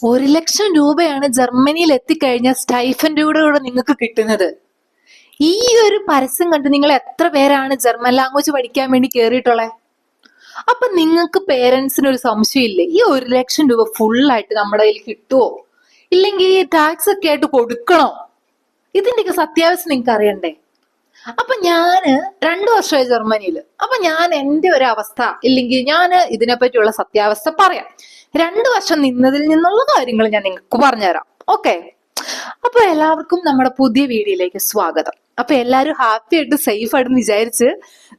1,00,000 രൂപയാണ് ജർമ്മനിയിൽ എത്തിക്കഴിഞ്ഞ സ്റ്റൈഫൻഡൂടെ കൂടെ നിങ്ങൾക്ക് കിട്ടുന്നത്. ഈ ഒരു പരസ്യം കണ്ട് നിങ്ങൾ എത്ര പേരാണ് ജർമ്മൻ ലാംഗ്വേജ് പഠിക്കാൻ വേണ്ടി കയറിയിട്ടുള്ളത്? അപ്പൊ നിങ്ങൾക്ക് പേരൻസിന് ഒരു സംശയമില്ലേ, ഈ 1,00,000 രൂപ ഫുള്ളായിട്ട് നമ്മുടെ കയ്യിൽ കിട്ടുമോ, ഇല്ലെങ്കിൽ ടാക്സ് ഒക്കെ ആയിട്ട് കൊടുക്കണോ? ഇതിന്റെയൊക്കെ സത്യാവസ്ഥ നിങ്ങൾക്ക് അറിയണ്ടേ? അപ്പൊ ഞാന് 2 വർഷമായി ജർമ്മനിയില്. അപ്പൊ ഞാൻ എന്റെ ഒരു അവസ്ഥ, ഇല്ലെങ്കിൽ ഞാൻ ഇതിനെപ്പറ്റിയുള്ള സത്യാവസ്ഥ പറയാം. 2 വർഷം നിന്നതിൽ നിന്നുള്ള കാര്യങ്ങൾ ഞാൻ നിങ്ങൾക്ക് പറഞ്ഞുതരാം. ഓക്കെ, അപ്പൊ എല്ലാവർക്കും നമ്മുടെ പുതിയ വീഡിയോയിലേക്ക് സ്വാഗതം. അപ്പൊ എല്ലാരും ഹാപ്പി ആയിട്ട് സേഫ് ആയിട്ട് വിചാരിച്ച്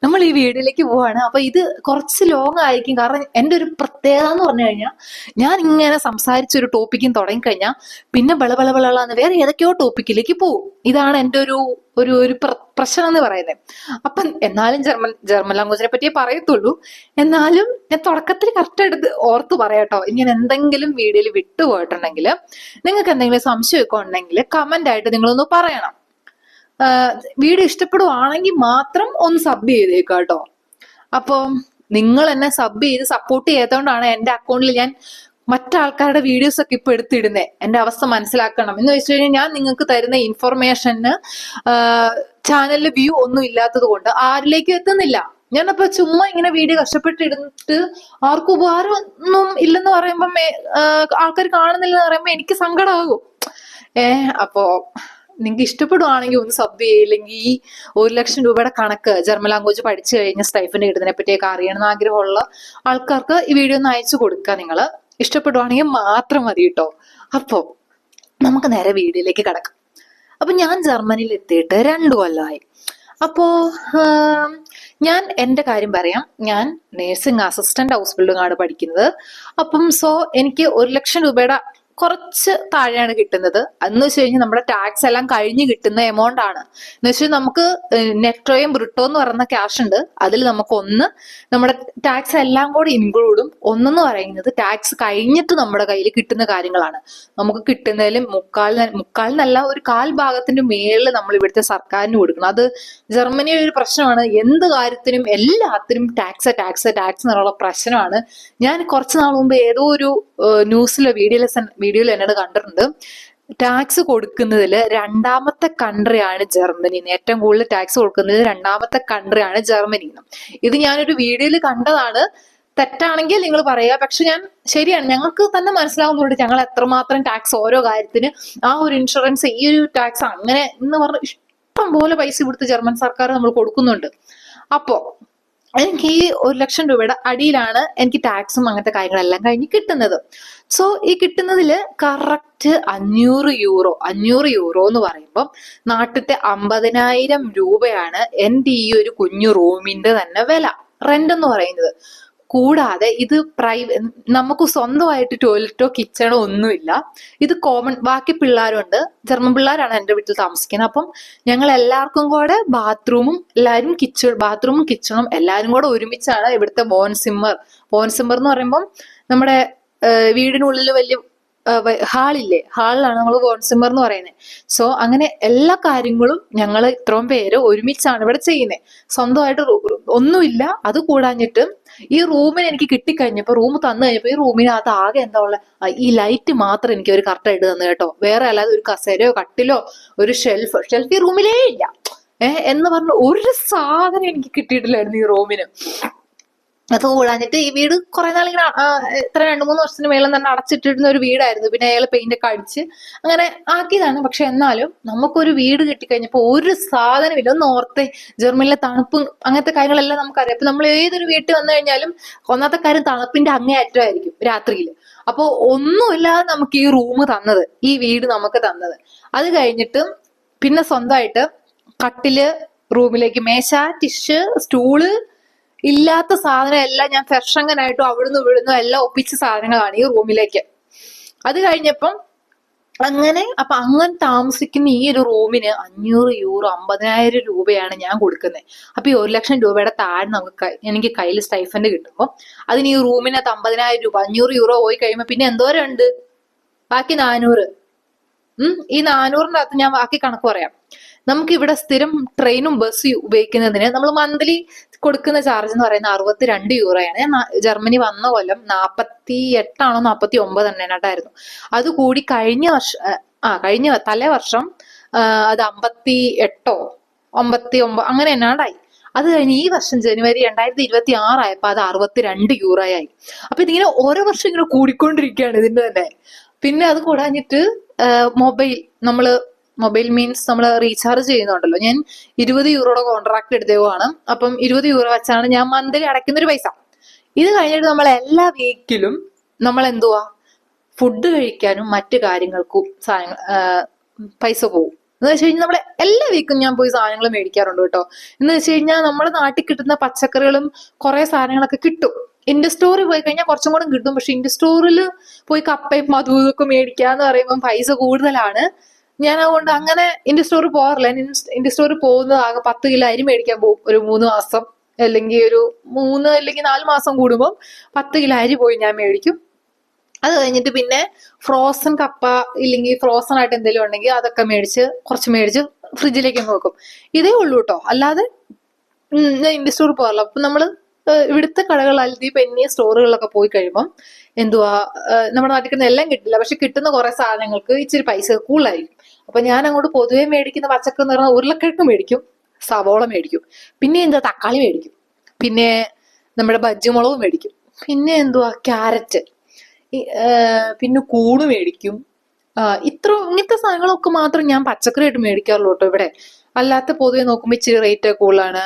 നമ്മൾ ഈ വീഡിയോയിലേക്ക് പോവാണ്. അപ്പൊ ഇത് കുറച്ച് ലോങ് ആയിരിക്കും, കാരണം എന്റെ ഒരു പ്രത്യേകത എന്ന് പറഞ്ഞു കഴിഞ്ഞാൽ ഞാൻ ഇങ്ങനെ സംസാരിച്ചൊരു ടോപ്പിക്കും തുടങ്ങിക്കഴിഞ്ഞാൽ പിന്നെ ബളബളബളന്ന് വേറെ ഏതൊക്കെയോ ടോപ്പിക്കിലേക്ക് പോകും. ഇതാണ് എന്റെ ഒരു ഒരു ഒരു പ്രശ്നം എന്ന് പറയുന്നത്. അപ്പം എന്നാലും ജർമ്മൻ ലാംഗ്വേജിനെ പറ്റിയേ പറയത്തുള്ളൂ. എന്നാലും ഞാൻ തുടക്കത്തിൽ കറക്റ്റ് എടുത്ത് ഓർത്ത് പറയാട്ടോ. ഇങ്ങനെ എന്തെങ്കിലും വീഡിയോയിൽ വിട്ടുപോയിട്ടുണ്ടെങ്കിൽ, നിങ്ങൾക്ക് എന്തെങ്കിലും സംശയമൊക്കെ ഉണ്ടെങ്കിൽ കമന്റ് ആയിട്ട് നിങ്ങളൊന്ന് പറയണം. വീഡിയോ ഇഷ്ടപ്പെടുവാണെങ്കിൽ മാത്രം ഒന്ന് സബ് ചെയ്തേക്കാം കേട്ടോ. അപ്പൊ നിങ്ങൾ എന്നെ സബ് ചെയ്ത് സപ്പോർട്ട് ചെയ്യാത്തതുകൊണ്ടാണ് എന്റെ അക്കൗണ്ടിൽ ഞാൻ മറ്റാൾക്കാരുടെ വീഡിയോസ് ഒക്കെ ഇപ്പൊ എടുത്തിടുന്നേ. എന്റെ അവസ്ഥ മനസ്സിലാക്കണം എന്ന് വെച്ച് കഴിഞ്ഞാൽ ഞാൻ നിങ്ങൾക്ക് തരുന്ന ഇൻഫർമേഷന് ചാനലിൽ വ്യൂ ഒന്നും ഇല്ലാത്തത് കൊണ്ട് ആരിലേക്കും എത്തുന്നില്ല. ഞാനപ്പോ ചുമ്മാ ഇങ്ങനെ വീഡിയോ കഷ്ടപ്പെട്ടിടുന്നിട്ട് ആർക്കും ഉപകാരം ഒന്നും ഇല്ലെന്ന് പറയുമ്പോ ആൾക്കാർ കാണുന്നില്ലെന്ന് പറയുമ്പോ എനിക്ക് സങ്കടമാകും. അപ്പോ നിങ്ങൾക്ക് ഇഷ്ടപ്പെടുവാണെങ്കിൽ ഒന്ന് സബ് ചെയ്യില്ലെങ്കിൽ ഈ 1,00,000 രൂപയുടെ കണക്ക് ജർമ്മൻ ലാംഗ്വേജ് പഠിച്ചു കഴിഞ്ഞ സ്റ്റൈഫൻഡ് കിട്ടുന്നതിനെ പറ്റിയൊക്കെ അറിയണമെന്ന് ആഗ്രഹമുള്ള ആൾക്കാർക്ക് ഈ വീഡിയോ ഒന്ന് അയച്ചു കൊടുക്കുക. നിങ്ങൾ ഇഷ്ടപ്പെടുവാണെങ്കിൽ മാത്രം മതി കേട്ടോ. അപ്പോ നമുക്ക് നേരെ വീഡിയോയിലേക്ക് കിടക്കാം. അപ്പൊ ഞാൻ ജർമ്മനിയിൽ എത്തിയിട്ട് 2 കൊല്ലമായി. അപ്പോ ഞാൻ എന്റെ കാര്യം പറയാം. ഞാൻ നേഴ്സിംഗ് അസിസ്റ്റന്റ് ഹൗസ് ബിൽഡിംഗ് ആണ് പഠിക്കുന്നത്. അപ്പം എനിക്ക് 1,00,000 രൂപയുടെ കുറച്ച് താഴെയാണ് കിട്ടുന്നത്. എന്ന് വെച്ച് കഴിഞ്ഞാൽ നമ്മുടെ ടാക്സ് എല്ലാം കഴിഞ്ഞ് കിട്ടുന്ന എമൗണ്ട് ആണ്. എന്ന് വെച്ചാൽ നമുക്ക് നെറ്റോയും ബ്രിട്ടോ എന്ന് പറയുന്ന ക്യാഷ് ഉണ്ട്. അതിൽ നമുക്ക് നമ്മുടെ ടാക്സ് എല്ലാം കൂടി ഇൻക്ലൂഡും ഒന്നെന്ന് പറയുന്നത് ടാക്സ് കഴിഞ്ഞിട്ട് നമ്മുടെ കയ്യിൽ കിട്ടുന്ന കാര്യങ്ങളാണ്. നമുക്ക് കിട്ടുന്നതിലും മുക്കാലിനല്ല ഒരു 1/4 ഭാഗത്തിന്റെ മേളിൽ നമ്മൾ ഇവിടുത്തെ സർക്കാരിന് കൊടുക്കണം. അത് ജർമ്മനിയുടെ ഒരു പ്രശ്നമാണ്. എന്ത് കാര്യത്തിനും എല്ലാത്തിനും ടാക്സ് ടാക്സ് ടാക്സ് എന്നുള്ള പ്രശ്നമാണ്. ഞാൻ കുറച്ച് നാൾ മുമ്പ് ഏതോ ഒരു ന്യൂസിലെ വീഡിയോയിൽ എന്നോട് കണ്ടിട്ടുണ്ട്. ടാക്സ് കൊടുക്കുന്നതിൽ 2ാമത്തെ കൺട്രിയാണ് ജർമ്മനി. ഏറ്റവും കൂടുതൽ ടാക്സ് കൊടുക്കുന്നതിൽ 2ാമത്തെ കൺട്രിയാണ് ജർമ്മനി. ഇത് ഞാനൊരു വീഡിയോയിൽ കണ്ടതാണ്. തെറ്റാണെങ്കിൽ നിങ്ങൾ പറയുക. പക്ഷെ ശരിയാണ്, ഞങ്ങൾക്ക് തന്നെ മനസ്സിലാവുന്നുണ്ട് ഞങ്ങൾ എത്രമാത്രം ടാക്സ് ഓരോ കാര്യത്തിന്, ആ ഒരു ഇൻഷുറൻസ്, ഈ ഒരു ടാക്സ്, അങ്ങനെ എന്ന് പറഞ്ഞ് ഇഷ്ടം പോലെ പൈസ ഇവിടുത്തെ ജർമ്മൻ സർക്കാർ നമ്മൾ കൊടുക്കുന്നുണ്ട്. അപ്പോ എനിക്ക് ഈ 1,00,000 രൂപയുടെ അടിയിലാണ് എനിക്ക് ടാക്സും അങ്ങനത്തെ കാര്യങ്ങളെല്ലാം കഴിഞ്ഞ് കിട്ടുന്നത്. ഈ കിട്ടുന്നതില് കറക്റ്റ് 500 യൂറോ എന്ന് പറയുമ്പോൾ നാട്ടിലത്തെ 50,000 രൂപയാണ് എൻ്റെ ഈ ഒരു കുഞ്ഞു റൂമിന്റെ തന്നെ വില, റെന്റ് എന്ന് പറയുന്നത്. കൂടാതെ ഇത് നമുക്ക് സ്വന്തമായിട്ട് ടോയ്ലറ്റോ കിച്ചണോ ഒന്നുമില്ല. ഇത് കോമൺ, ബാക്കി പിള്ളേരുണ്ട്, ജർമ്മൻ പിള്ളേരാണ് എൻ്റെ വീട്ടിൽ താമസിക്കുന്നത്. അപ്പം ഞങ്ങൾ എല്ലാവർക്കും കൂടെ ബാത്റൂമും കിച്ചണും എല്ലാവരും കൂടെ ഒരുമിച്ചാണ് ഇവിടുത്തെ ബോൺസിമ്മർ എന്ന് പറയുമ്പം നമ്മുടെ വീടിനുള്ളിൽ വലിയ ഹാളിലാണ് നമ്മൾ ബോൺസിമ്മർ എന്ന് പറയുന്നത്. അങ്ങനെ എല്ലാ കാര്യങ്ങളും ഞങ്ങൾ ഇത്രയും പേര് ഒരുമിച്ചാണ് ഇവിടെ ചെയ്യുന്നത്. സ്വന്തമായിട്ട് ഒന്നുമില്ല. അത് കൂടാഞ്ഞിട്ട് ഈ റൂമിന് എനിക്ക് കിട്ടിക്കഴിഞ്ഞപ്പോ, റൂം തന്നു കഴിഞ്ഞപ്പോ, ഈ റൂമിനകത്ത് ആകെ എന്താ ഉള്ളത്, ഈ ലൈറ്റ് മാത്രം എനിക്ക് ഒരു കറക്റ്റായിട്ട് തന്നു കേട്ടോ. വേറെ അല്ലാതെ ഒരു കസേരയോ കട്ടിലോ ഒരു ഷെൽഫ് ഈ റൂമിലേ ഇല്ല. എന്ന് പറഞ്ഞ ഒരു സാധനം എനിക്ക് കിട്ടിയിട്ടില്ലായിരുന്നു ഈ റൂമിന്. അത് കൂടാഞ്ഞിട്ട് ഈ വീട് കുറെ നാളിങ്ങനെ എത്ര 2-3 വർഷത്തിന് മേളം തന്നെ അടച്ചിട്ടിരുന്ന ഒരു വീടായിരുന്നു. പിന്നെ അയാൾ പെയിന്റ് ഒക്കെ അടിച്ച് അങ്ങനെ ആക്കിയതാണ്. പക്ഷെ എന്നാലും നമുക്കൊരു വീട് കിട്ടിക്കഴിഞ്ഞപ്പോ ഒരു സാധനമില്ല. ഒന്ന് ഓർത്തെ, ജർമ്മനിലെ തണുപ്പും അങ്ങനത്തെ കാര്യങ്ങളെല്ലാം നമുക്കറിയാം. അപ്പൊ നമ്മൾ ഏതൊരു വീട്ടിൽ വന്നു കഴിഞ്ഞാലും ഒന്നാമത്തെ കാര്യം തണുപ്പിന്റെ അങ്ങേയറ്റമായിരിക്കും രാത്രിയിൽ. അപ്പൊ ഒന്നുമില്ലാതെ നമുക്ക് ഈ റൂം തന്നത്, ഈ വീട് നമുക്ക് തന്നത്. അത് കഴിഞ്ഞിട്ട് പിന്നെ സ്വന്തമായിട്ട് കട്ടില്, റൂമിലേക്ക് മേശ, ടിഷ്, സ്റ്റൂള്, ഇല്ലാത്ത സാധനം എല്ലാം ഞാൻ ഫെർഷങ്ങനായിട്ടും അവിടുന്ന് ഇവിടുന്ന് എല്ലാം ഒപ്പിച്ച സാധനങ്ങളാണ് ഈ റൂമിലേക്ക്. അത് കഴിഞ്ഞപ്പം അങ്ങനെ താമസിക്കുന്ന ഈ ഒരു റൂമിന് 500 യൂറോ, 50,000 രൂപയാണ് ഞാൻ കൊടുക്കുന്നത്. അപ്പൊ ഈ 1,00,000 രൂപയുടെ താഴെ എനിക്ക് കയ്യിൽ സ്റ്റൈഫൻഡ് കിട്ടുമ്പോൾ അതിന് ഈ റൂമിനകത്ത് 50,000 രൂപ, 500 യൂറോ പോയി കഴിയുമ്പോൾ പിന്നെ എന്തോരം ഉണ്ട്? ബാക്കി 400. ഈ 400-ന്റെ അകത്ത് ഞാൻ ബാക്കി കണക്ക് പറയാം. നമുക്ക് ഇവിടെ സ്ഥിരം ട്രെയിനും ബസ് ഉപയോഗിക്കുന്നതിന് നമ്മൾ മന്ത്ലി കൊടുക്കുന്ന ചാർജ് എന്ന് പറയുന്നത് 62 യൂറോയാണ്. ഞാൻ ജർമ്മനി വന്ന കൊല്ലം 48 49 എണ്ണായിട്ടായിരുന്നു. അത് കൂടി കഴിഞ്ഞ വർഷം തലേ വർഷം അത് 58 59 അങ്ങനെ എന്നാണ്ടായി. അത് കഴിഞ്ഞ് ഈ വർഷം ജനുവരി 2026 ആയപ്പോ അത് 62 ആയി. അപ്പൊ ഇതിങ്ങനെ ഓരോ വർഷം ഇങ്ങനെ കൂടിക്കൊണ്ടിരിക്കുകയാണ് ഇതിന്റെ തന്നെ. പിന്നെ അത് കൂടാഞ്ഞിട്ട് മൊബൈൽ മീൻസ് നമ്മൾ റീചാർജ് ചെയ്യുന്നുണ്ടല്ലോ. ഞാൻ 20 യൂറോയുടെ കോൺട്രാക്ട് എടുത്തേക്കുവാണ്. അപ്പം 20 യൂറോ വെച്ചാണ് ഞാൻ മന്ത്ലി അടയ്ക്കുന്ന ഒരു പൈസ. ഇത് കഴിഞ്ഞിട്ട് നമ്മൾ എല്ലാ വീക്കിലും നമ്മൾ എന്തുവാ ഫുഡ് കഴിക്കാനും മറ്റു കാര്യങ്ങൾക്കും പൈസ പോകും. എന്ന് വെച്ച് കഴിഞ്ഞാൽ നമ്മളെ എല്ലാ വീക്കും ഞാൻ പോയി സാധനങ്ങൾ മേടിക്കാറുണ്ട് കേട്ടോ. എന്ന് വെച്ച് കഴിഞ്ഞാൽ നമ്മുടെ നാട്ടിൽ കിട്ടുന്ന പച്ചക്കറികളും കുറെ സാധനങ്ങളൊക്കെ കിട്ടും. ഇൻഡസ് സ്റ്റോറിൽ പോയി കഴിഞ്ഞാൽ കുറച്ചും കൂടെ കിട്ടും. പക്ഷെ ഇൻഡസ് സ്റ്റോറിൽ പോയി കപ്പയും അതും ഇതൊക്കെ മേടിക്കാന്ന് പറയുമ്പോൾ പൈസ കൂടുതലാണ്. ഞാൻ അതുകൊണ്ട് അങ്ങനെ ഇൻഡസ് സ്റ്റോറിൽ പോകാറില്ല. ഇൻഡസ് സ്റ്റോറിൽ പോകുന്നത് ആകെ 10 കിലോ അരി മേടിക്കാൻ പോകും. ഒരു 3 മാസം അല്ലെങ്കിൽ ഒരു 3 അല്ലെങ്കിൽ 4 മാസം കൂടുമ്പോൾ 10 കിലോ അരി പോയി ഞാൻ മേടിക്കും. അത് കഴിഞ്ഞിട്ട് പിന്നെ ഫ്രോസൺ കപ്പ ഇല്ലെങ്കിൽ ഫ്രോസൺ ആയിട്ട് എന്തെങ്കിലും ഉണ്ടെങ്കിൽ അതൊക്കെ കുറച്ച് മേടിച്ച് ഫ്രിഡ്ജിലേക്ക് വെക്കും. ഇതേ ഉള്ളൂ കേട്ടോ. അല്ലാതെ ഞാൻ ഇൻഡസ് സ്റ്റോറിൽ പോകാറില്ല. അപ്പൊ നമ്മള് ഇവിടുത്തെ കടകൾ അൽദി പെന്നി സ്റ്റോറുകളിലൊക്കെ പോയി കഴിയുമ്പം നമ്മുടെ നാട്ടിൽ കിട്ടുന്ന എല്ലാം കിട്ടില്ല. പക്ഷെ കിട്ടുന്ന കുറെ സാധനങ്ങൾക്ക് ഇച്ചിരി പൈസ കൂടുതലായിരിക്കും. അപ്പൊ ഞാൻ അങ്ങോട്ട് പൊതുവെ മേടിക്കുന്ന പച്ചക്കറി എന്ന് പറഞ്ഞാൽ ഉരുളക്കിഴങ്ങ് മേടിക്കും, സവോള മേടിക്കും, പിന്നെ തക്കാളി മേടിക്കും, പിന്നെ നമ്മുടെ ബജ്ജിമുളക് മേടിക്കും, പിന്നെ ക്യാരറ്റ്, പിന്നെ കൂണ് മേടിക്കും. ഇങ്ങനത്തെ സാധനങ്ങളൊക്കെ മാത്രം ഞാൻ പച്ചക്കറി ആയിട്ട് മേടിക്കാറുള്ളൂ കേട്ടോ ഇവിടെ. അല്ലാത്ത പൊതുവെ നോക്കുമ്പോൾ ഇച്ചിരി റേറ്റ് കൂടുതലാണ്.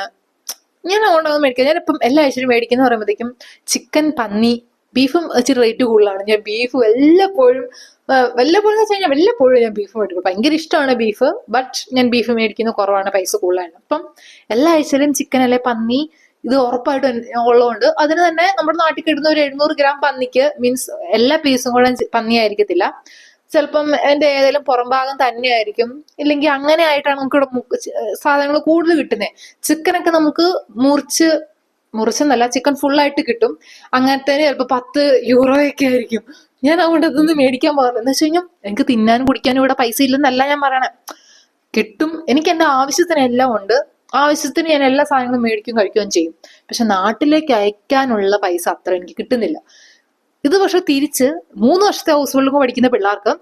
ഞാൻ അതുകൊണ്ടൊന്നും മേടിക്കാം. ഞാനിപ്പം എല്ലാ ആഴ്ചയും മേടിക്കുന്ന പറയുമ്പോഴത്തേക്കും ചിക്കൻ, പന്നി, ബീഫും ഇച്ചിരി റേറ്റ് കൂടുതലാണ്. ഞാൻ ബീഫ് വല്ലപ്പോഴും ഞാൻ ബീഫ് മേടിക്കും. ഭയങ്കര ഇഷ്ടമാണ് ബീഫ്. ബട്ട് ഞാൻ ബീഫ് മേടിക്കുന്നത് കുറവാണ്, പൈസ കൂടുതലാണ്. അപ്പം എല്ലാ ആഴ്ചയിലും ചിക്കൻ അല്ലെ പന്നി ഇത് ഉറപ്പായിട്ടും ഉള്ളതുകൊണ്ട് അതിന് തന്നെ നമ്മുടെ നാട്ടിൽ കിട്ടുന്ന ഒരു 700 ഗ്രാം പന്നിക്ക് മീൻസ് എല്ലാ പീസും കൂടെ പന്നി ആയിരിക്കത്തില്ല. ചിലപ്പം എന്റെ ഏതെങ്കിലും പുറം ഭാഗം തന്നെയായിരിക്കും. ഇല്ലെങ്കിൽ അങ്ങനെ ആയിട്ടാണ് നമുക്ക് ഇവിടെ സാധനങ്ങൾ കൂടുതൽ കിട്ടുന്നത്. ചിക്കനൊക്കെ നമുക്ക് മുറിച്ചെന്നല്ല, ചിക്കൻ ഫുൾ ആയിട്ട് കിട്ടും. അങ്ങനത്തെ ചിലപ്പോൾ 10 യൂറോയൊക്കെ ആയിരിക്കും. ഞാൻ അതുകൊണ്ട് അതൊന്നും മേടിക്കാൻ പാടില്ല. എന്ന് വെച്ച് കഴിഞ്ഞാൽ എനിക്ക് തിന്നാനും കുടിക്കാനും ഇവിടെ പൈസ ഇല്ലെന്നല്ല ഞാൻ പറയണേ. കിട്ടും. എനിക്ക് എന്റെ ആവശ്യത്തിന് എല്ലാം ഉണ്ട്. ആവശ്യത്തിന് ഞാൻ എല്ലാ സാധനങ്ങളും മേടിക്കുകയും കഴിക്കുകയും ചെയ്യും. പക്ഷെ നാട്ടിലേക്ക് അയക്കാനുള്ള പൈസ അത്ര എനിക്ക് കിട്ടുന്നില്ല. ഇത് പക്ഷെ തിരിച്ച് 3 വർഷത്തെ ഹൗസ് ഹോൾഡിംഗ് പഠിക്കുന്ന പിള്ളേർക്ക്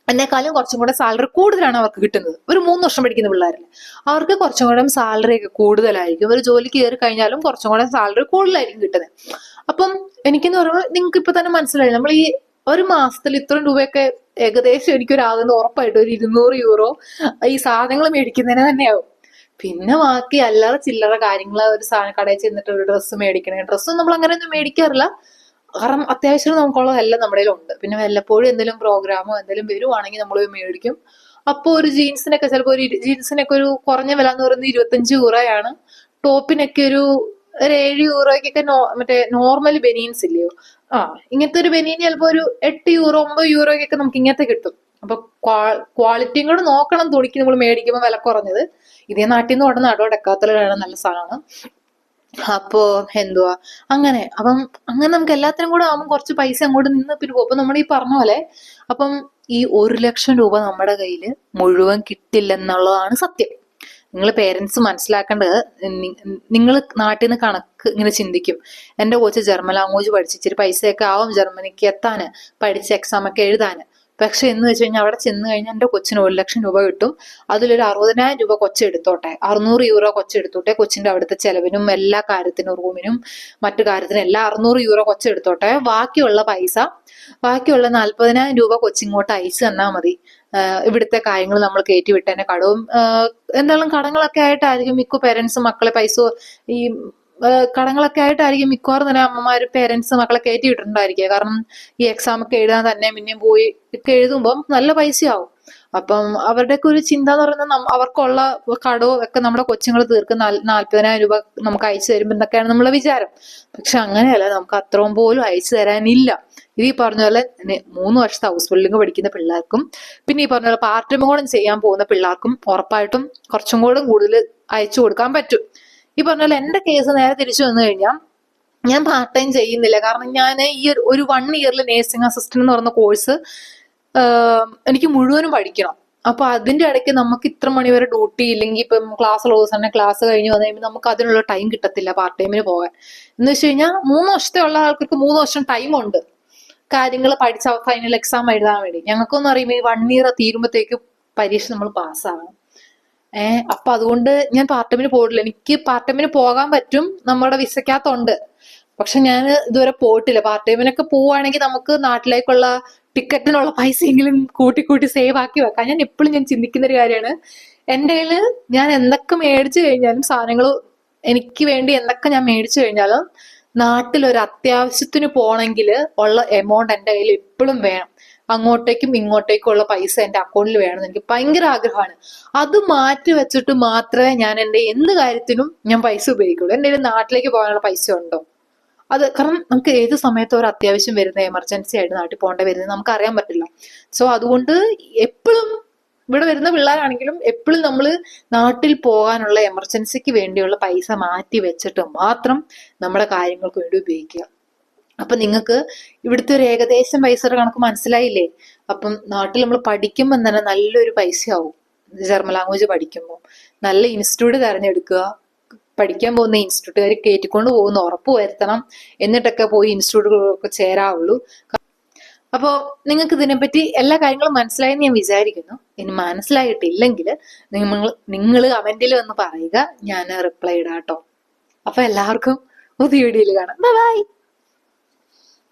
എന്നെക്കാളും കുറച്ചും കൂടെ സാലറി കൂടുതലാണ് അവർക്ക് കിട്ടുന്നത്. ഒരു 3 വർഷം പഠിക്കുന്ന പിള്ളേരില് അവർക്ക് കുറച്ചും കൂടെ സാലറി ഒക്കെ കൂടുതലായിരിക്കും. ഒരു ജോലിക്ക് കയറി കഴിഞ്ഞാലും കുറച്ചും കൂടെ സാലറി കൂടുതലായിരിക്കും കിട്ടുന്നത്. അപ്പം എനിക്കെന്ന് പറയുമ്പോൾ നിങ്ങൾക്ക് ഇപ്പൊ തന്നെ മനസ്സിലായി, നമ്മൾ ഈ ഒരു മാസത്തിൽ ഇത്രയും രൂപയൊക്കെ ഏകദേശം എനിക്കൊരാകുന്ന ഉറപ്പായിട്ട് ഒരു 200 യൂറോ ഈ സാധനങ്ങൾ മേടിക്കുന്നതിന് തന്നെയാവും. പിന്നെ ബാക്കി അല്ലാതെ ചില്ലറ കാര്യങ്ങൾ, ഒരു സാധനം കടയിൽ ചെന്നിട്ട് ഒരു ഡ്രസ്സ് മേടിക്കണേ, ഡ്രസ്സും നമ്മൾ അങ്ങനെയൊന്നും മേടിക്കാറില്ല. കാരണം അത്യാവശ്യം നമുക്കുള്ളതെല്ലാം നമ്മുടെ കയ്യിലുണ്ട്. പിന്നെ വല്ലപ്പോഴും എന്തെങ്കിലും പ്രോഗ്രാമോ എന്തെങ്കിലും വരുവാണെങ്കിൽ നമ്മൾ മേടിക്കും. അപ്പോൾ ഒരു ജീൻസിനൊക്കെ ചിലപ്പോൾ ഒരു കുറഞ്ഞ വില എന്ന് പറയുന്നത് 25 യൂറോയാണ്. ടോപ്പിനൊക്കെ ഒരു 7 യൂറോയ്ക്കൊക്കെ മറ്റേ നോർമൽ ബനിയൻസ് ഇല്ലയോ, ഇങ്ങനത്തെ ഒരു ബനിയൻ ചിലപ്പോൾ ഒരു 8 യൂറോ 9 യൂറോയ്ക്കൊക്കെ നമുക്ക് ഇങ്ങനത്തെ കിട്ടും. അപ്പൊ ക്വാളിറ്റിയും കൂടെ നോക്കണം തുണിക്ക് നമ്മൾ മേടിക്കുമ്പോൾ വില കുറഞ്ഞത്. ഇതേ നാട്ടിൽ നിന്ന് ഉടനെ ഡെക്കാത്തലാണ്, നല്ല സാധനമാണ്. അപ്പോ അങ്ങനെ അങ്ങനെ നമുക്ക് എല്ലാത്തിനും കൂടെ ആവുമ്പോൾ കുറച്ച് പൈസ അങ്ങോട്ട് നിന്ന് പിന്നെ പോകും. അപ്പൊ നമ്മൾ ഈ പറഞ്ഞ പോലെ അപ്പം ഈ 1 ലക്ഷം രൂപ നമ്മുടെ കയ്യിൽ മുഴുവൻ കിട്ടില്ലെന്നുള്ളതാണ് സത്യം. നിങ്ങൾ പേരൻസ് മനസ്സിലാക്കേണ്ടത്, നിങ്ങൾ നാട്ടിൽ നിന്ന് കണക്ക് ഇങ്ങനെ ചിന്തിക്കും. എന്റെ കൊച്ച് ജർമ്മൻ ലാംഗ്വേജ് പഠിച്ച് ഇച്ചിരി പൈസയൊക്കെ ആവും ജർമ്മനിക്ക് എത്താന്, പഠിച്ച് എക്സാം ഒക്കെ എഴുതാന്. പക്ഷെ എന്ന് വെച്ച് കഴിഞ്ഞാൽ അവിടെ ചെന്ന് കഴിഞ്ഞാൽ എന്റെ കൊച്ചിന് 1 ലക്ഷം രൂപ കിട്ടും. അതിലൊരു 60,000 രൂപ കൊച്ചെടുത്തോട്ടെ, 600 യൂറോ കൊച്ചെടുത്തോട്ടെ. കൊച്ചിന്റെ അവിടുത്തെ ചെലവിനും എല്ലാ കാര്യത്തിനും റൂമിനും മറ്റു കാര്യത്തിനും എല്ലാം 600 യൂറോ കൊച്ചെടുത്തോട്ടെ. ബാക്കിയുള്ള 40,000 രൂപ കൊച്ചിങ്ങോട്ട് അയച്ചു തന്നാൽ മതി. ഇവിടുത്തെ കാര്യങ്ങൾ നമ്മൾ കയറ്റി വിട്ടതിന്റെ കടവും എന്തെങ്കിലും കടങ്ങളൊക്കെ ആയിട്ടായിരിക്കും മിക്ക പേരൻസും മക്കളെ ഈ കടങ്ങളൊക്കെ ആയിട്ടായിരിക്കും മിക്കവാറും തന്നെ അമ്മമാര് പേരൻസ് മക്കളെ കയറ്റി വിട്ടിട്ടുണ്ടായിരിക്കുക. കാരണം ഈ എക്സാം ഒക്കെ എഴുതാൻ തന്നെ പിന്നെയും പോയി ഒക്കെ എഴുതുമ്പം നല്ല പൈസയാവും. അപ്പം അവരുടെയൊക്കെ ഒരു ചിന്ത എന്ന് പറയുന്നത് അവർക്കുള്ള കടവും ഒക്കെ നമ്മുടെ കൊച്ചുങ്ങൾ തീർക്കും, 40,000 രൂപ നമുക്ക് അയച്ചു തരുമ്പോ എന്നൊക്കെയാണ് നമ്മളെ വിചാരം. പക്ഷെ അങ്ങനെയല്ല, നമുക്ക് അത്രയും പോലും അയച്ചു തരാനില്ല. ഇത് ഈ പറഞ്ഞ പോലെ 3 വർഷത്തെ ഹൗസ് ബിൽഡിംഗ് പഠിക്കുന്ന പിള്ളേർക്കും പിന്നെ ഈ പറഞ്ഞ പോലെ പാർട്ട് ടൈം കൂടെ ചെയ്യാൻ പോകുന്ന പിള്ളേർക്കും ഉറപ്പായിട്ടും കുറച്ചും കൂടെ കൂടുതൽ അയച്ചു കൊടുക്കാൻ പറ്റും. ഈ പറഞ്ഞ പോലെ എന്റെ കേസ് നേരെ തിരിച്ചു വന്നു കഴിഞ്ഞാൽ ഞാൻ പാർട്ട് ടൈം ചെയ്യുന്നില്ല. കാരണം ഞാൻ ഈ ഒരു 1 ഇയറിൽ നേഴ്സിംഗ് അസിസ്റ്റന്റ് എന്ന് പറയുന്ന കോഴ്സ് എനിക്ക് മുഴുവനും പഠിക്കണം. അപ്പൊ അതിന്റെ ഇടയ്ക്ക് നമുക്ക് ഇത്ര മണിവരെ ഡ്യൂട്ടി ഇല്ലെങ്കിൽ ഇപ്പം ക്ലാസ് ക്ലോസ് തന്നെ ക്ലാസ് കഴിഞ്ഞ് വന്നു കഴിയുമ്പോൾ നമുക്ക് അതിനുള്ള ടൈം കിട്ടത്തില്ല പാർട്ട് ടൈമിന് പോകാൻ. എന്ന് വെച്ച് കഴിഞ്ഞാൽ 3 വർഷത്തെ ഉള്ള ആൾക്കാർക്ക് 3 വർഷം ടൈമുണ്ട് കാര്യങ്ങൾ പഠിച്ച ഫൈനൽ എക്സാം എഴുതാൻ വേണ്ടി. ഞങ്ങൾക്കൊന്നും അറിയുമ്പോൾ ഈ 1 ഇയർ തീരുമ്പോഴത്തേക്ക് പരീക്ഷ നമ്മൾ പാസ്സാകും. അപ്പൊ അതുകൊണ്ട് ഞാൻ പാർട്ട് ടൈമിന് പോയിട്ടില്ല. എനിക്ക് പാർട്ട് ടൈമിന് പോകാൻ പറ്റും, നമ്മുടെ വിസയ്ക്കകത്തുണ്ട്. പക്ഷെ ഞാൻ ഇതുവരെ പോയിട്ടില്ല. പാർട്ട് ടൈമിനൊക്കെ പോവുകയാണെങ്കിൽ നമുക്ക് നാട്ടിലേക്കുള്ള ടിക്കറ്റിനുള്ള പൈസയെങ്കിലും കൂട്ടി കൂട്ടി സേവ് ആക്കി വെക്കാം. ഞാൻ എപ്പോഴും ചിന്തിക്കുന്ന ഒരു കാര്യമാണ്, എൻ്റെ കയ്യില് ഞാൻ എന്തൊക്കെ മേടിച്ചു കഴിഞ്ഞാലും സാധനങ്ങൾ എനിക്ക് വേണ്ടി എന്തൊക്കെ ഞാൻ മേടിച്ചു കഴിഞ്ഞാലും നാട്ടിൽ ഒരു അത്യാവശ്യത്തിന് പോണെങ്കിൽ ഉള്ള എമൗണ്ട് എൻ്റെ കയ്യിൽ എപ്പോഴും വേണം. അങ്ങോട്ടേക്കും ഇങ്ങോട്ടേക്കും ഉള്ള പൈസ എൻ്റെ അക്കൗണ്ടിൽ വേണമെന്ന് എനിക്ക് ഭയങ്കര ആഗ്രഹമാണ്. അത് മാറ്റി വെച്ചിട്ട് മാത്രമേ ഞാൻ എൻ്റെ എന്ത് കാര്യത്തിനും ഞാൻ പൈസ ഉപയോഗിക്കുള്ളൂ. എൻ്റെ കയ്യിൽ നാട്ടിലേക്ക് പോകാനുള്ള പൈസ ഉണ്ടോ? അത് കാരണം നമുക്ക് ഏത് സമയത്ത് ഒരു അത്യാവശ്യം വരുന്ന എമർജൻസി ആയിട്ട് നാട്ടിൽ പോകേണ്ട വരുന്നത് നമുക്ക് അറിയാൻ പറ്റില്ല. സോ അതുകൊണ്ട് എപ്പോഴും ഇവിടെ വരുന്ന പിള്ളേരാണെങ്കിലും എപ്പോഴും നമ്മൾ നാട്ടിൽ പോകാനുള്ള എമർജൻസിക്ക് വേണ്ടിയുള്ള പൈസ മാറ്റി വെച്ചിട്ട് മാത്രം നമ്മുടെ കാര്യങ്ങൾക്ക് വേണ്ടി ഉപയോഗിക്കുക. അപ്പൊ നിങ്ങൾക്ക് ഇവിടുത്തെ ഒരു ഏകദേശം പൈസയുടെ കണക്ക് മനസ്സിലായില്ലേ? അപ്പം നാട്ടിൽ നമ്മൾ പഠിക്കുമ്പോൾ തന്നെ നല്ലൊരു പൈസയാവും. ജർമ്മൻ ലാംഗ്വേജ് പഠിക്കുമ്പോൾ നല്ല ഇൻസ്റ്റിറ്റ്യൂട്ട് തിരഞ്ഞെടുക്കുക. പഠിക്കാൻ പോകുന്ന ഇൻസ്റ്റിറ്റ്യൂട്ടുകാർ കയറ്റിക്കൊണ്ട് പോകുന്ന ഉറപ്പ് വരുത്തണം. എന്നിട്ടൊക്കെ പോയി ഇൻസ്റ്റിറ്റ്യൂട്ടുകളൊക്കെ ചേരാവുള്ളൂ. അപ്പോൾ നിങ്ങൾക്ക് ഇതിനെപ്പറ്റി എല്ലാ കാര്യങ്ങളും മനസ്സിലായെന്ന് ഞാൻ വിചാരിക്കുന്നു. ഇനി മനസ്സിലായിട്ടില്ലെങ്കിൽ നിങ്ങൾ കമന്റിൽ ഒന്ന് പറയുക, ഞാൻ റിപ്ലൈ ഇടാം കേട്ടോ. അപ്പൊ എല്ലാവർക്കും പുതിയ വീഡിയോയിൽ കാണാം. ബൈ.